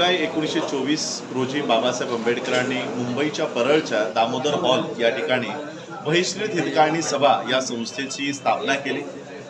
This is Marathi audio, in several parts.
जुलै 1924 रोजी बाबासाहेब आंबेडकरांनी मुंबईच्या परळच्या दामोदर हॉल या ठिकाणी बहिष्कृत हितकाळणी सभा या संस्थेची स्थापना केली।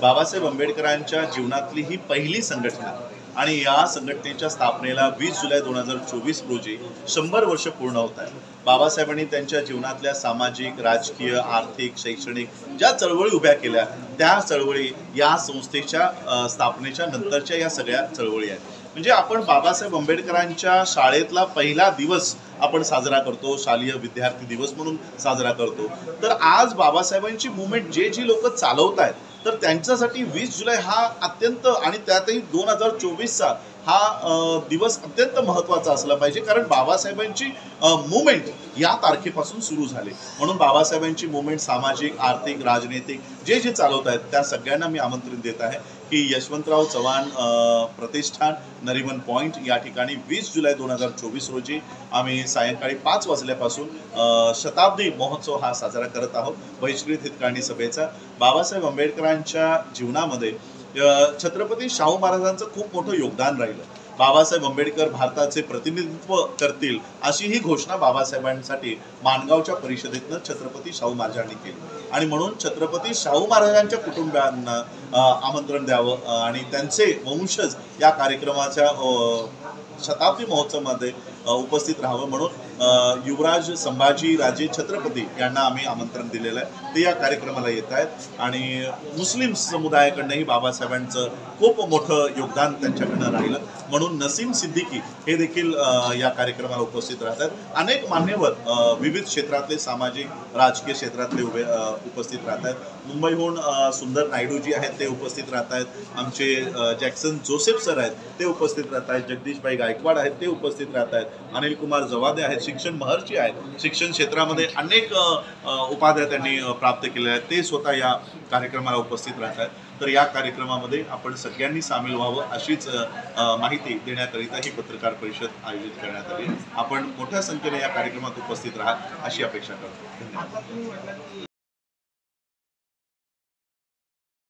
बाबासाहेब आंबेडकरांच्या जीवनातली ही पहिली संघटना आणि या संघटनेच्या स्थापनेला 20 जुलै 2024 रोजी 100 वर्ष पूर्ण होत आहेत। बाबासाहेबांनी त्यांच्या जीवनातल्या सामाजिक, राजकीय, आर्थिक, शैक्षणिक ज्या चळवळी उभ्या केल्या त्या चळवळी या संस्थेच्या स्थापनेच्या नंतरच्या या सगळ्या चळवळी आहेत। म्हणजे आपण बाबासाहेब आंबेडकरांच्या शाळेतला पहिला दिवस आपण साजरा करतो, शालेय विद्यार्थी दिवस म्हणून साजरा करतो। तर आज बाबासाहेबांची मूवमेंट जी लोक चालवत आहेत तर त्यांच्यासाठी 20 जुलै हा अत्यंत आणि त्यातही 2024चा हा दिवस अत्यंत महत्त्वाचा असला पाहिजे, कारण बाबासाहेबांची मूवमेंट या तारखेपासून सुरू झाली। म्हणून बाबासाहेबांची मूवमेंट सामाजिक, आर्थिक, राजनैतिक जे चालवत आहेत त्या सगळ्यांना मी आमंत्रण देत आहे की यशवंतराव चव्हाण प्रतिष्ठान नरिमन पॉइंट या ठिकाणी 20 जुलै 2024 रोजी आम्ही सायंकाळी 5 वाजल्यापासून शताब्दी महोत्सव हा साजरा करत आहोत। बहिष्कृत हितकाळणी सभेचा बाबासाहेब आंबेडकरांच्या जीवनामध्ये छत्रपती शाहू महाराजांचं खूप मोठं योगदान राहिलं। बाबासाहेब आंबेडकर भारताचे प्रतिनिधित्व करतील अशी ही घोषणा बाबासाहेबांसाठी माणगावच्या परिषदेतनं छत्रपती शाहू महाराजांनी केली आणि म्हणून छत्रपती शाहू महाराजांच्या कुटुंबियांना आमंत्रण द्यावं आणि त्यांचे वंशज या कार्यक्रमाच्या शताब्दी महोत्सवामध्ये उपस्थित राहावं म्हणून युवराज संभाजी राजे छत्रपती यांना आम्ही आमंत्रण दिलेलं आहे। ते या कार्यक्रमाला येत आहेत आणि मुस्लिम समुदायाकडनंही बाबासाहेबांचं खूप मोठं योगदान त्यांच्याकडनं राहिलं म्हणून नसीम सिद्दीकी हे देखील या कार्यक्रमाला उपस्थित राहतात। अनेक मान्यवर विविध क्षेत्रातले सामाजिक, राजकीय क्षेत्रातले उपस्थित राहतात। मुंबईहून सुंदर नायडूजी आहेत ते उपस्थित राहत आहेत, आमचे जॅक्सन जोसेफ सर आहेत ते उपस्थित राहत आहेत, जगदीशभाई गायकवाड आहेत ते उपस्थित राहत आहेत, अनिल कुमार जवादे आहेत, शिक्षण महर्षी आहेत, शिक्षण क्षेत्रामध्ये अनेक उपाध्याय त्यांनी प्राप्त केले आहेत, ते स्वतः या कार्यक्रमाला उपस्थित राहत आहेत। तर या कार्यक्रमामध्ये आपण सगळ्यांनी सामील व्हावं अशीच माहिती देण्याकरिता ही पत्रकार परिषद आयोजित करण्यात आली। आपण मोठ्या संख्येने या कार्यक्रमात उपस्थित राहा अशी अपेक्षा करतो। धन्यवाद।